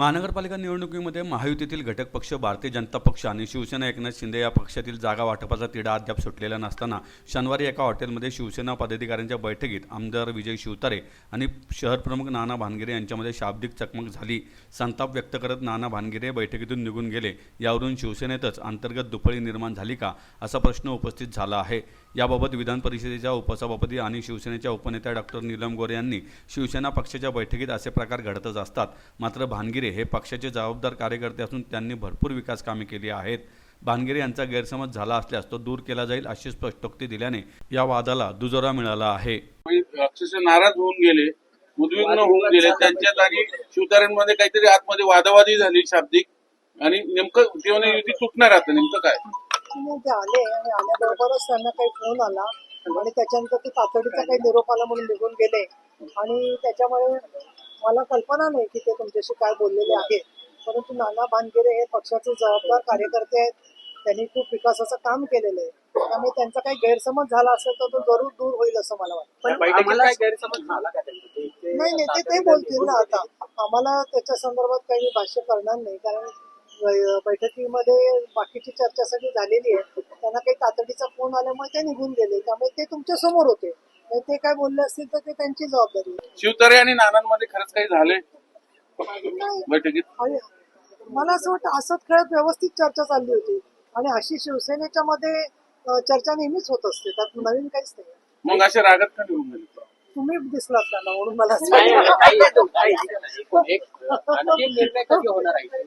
महानगरपालिका निवडणुकीमध्ये महायुतीतील घटक पक्ष भारतीय जनता पक्ष आणि शिवसेना एकनाथ शिंदे या पक्षातील जागा वाटपाचा तिढा अद्याप सुटलेला नसताना शनिवारी एका हॉटेलमध्ये शिवसेना पदाधिकाऱ्यांच्या बैठकीत आमदार विजय शिवतारे आणि शहरप्रमुख नाना भानगिरे यांच्यामध्ये शाब्दिक चकमक झाली। संताप व्यक्त करत नाना भानगिरे बैठकीतून निघून गेले। यावरून शिवसेनेतच अंतर्गत दुफळी निर्माण झाली का असा प्रश्न उपस्थित झाला आहे। याबाबत विधान परिषदेच्या उपसभापती आणि शिवसेनेच्या उपनेत्या डॉक्टर नीलम गोरे यांनी शिवसेना पक्षाच्या बैठकीत असे प्रकार घडतच असतात, मात्र भानगिरे हे पक्षाचे जबाबदार कार्यकर्ते असून त्यांनी भरपूर विकास कामे केली आहेत। भानगिरे यांचा गैरसमज झाला असल्यास तो दूर केला जाईल अशी स्पष्टोक्ती दिल्याने या वादाला दुजोरा मिळाला आहे। अक्षरशः नाराज होऊन गेले, उद्विग्न होऊन गेले। त्यांच्यात आणि शिवतारेंमध्ये काहीतरी आतमध्ये वादावादी झाली शाब्दिक, आणि नेमकं जेव्हा युती तुटणार आता नेमकं काय ते आले आणि आल्याबरोबरच त्यांना काही फोन आला आणि त्याच्यानंतर ते तातडीचा काही निरोप आला म्हणून निघून गेले। आणि त्याच्यामुळे मला कल्पना नाही की ते तुमच्याशी काय बोललेले आहेत, परंतु नाना भानगिरे हे पक्षाचे जबाबदार कार्यकर्ते आहेत। त्यांनी खूप विकासाचं काम केलेलं आहे, त्यामुळे त्यांचा काही गैरसमज झाला असेल तर तो जरूर दूर होईल असं मला वाटतं। नाही ते बोलतील ना। आता आम्हाला त्याच्या संदर्भात काही भाष्य करणार नाही, कारण बैठकीमध्ये बाकीची चर्चा सगळी झालेली आहे। त्यांना काही तातडीचा फोन आल्यामुळे ते निघून गेले, त्यामुळे ते तुमच्या समोर होते। ते काय बोलले असतील तर ते त्यांची जबाबदारी आहे। शिवतारे आणि नानांमध्ये खरंच काही झालंय बैठकीत? मला असं वाटतं असंच खेळत व्यवस्थित चर्चा चालली होती, आणि अशी शिवसेनेच्या मध्ये चर्चा नेहमीच होत असते, त्यात नवीन काहीच नाही। मग असे रागात का निघून गेले? तुम्ही दिसलात त्यांना म्हणून मला एक निर्णय कधी होणार आहे?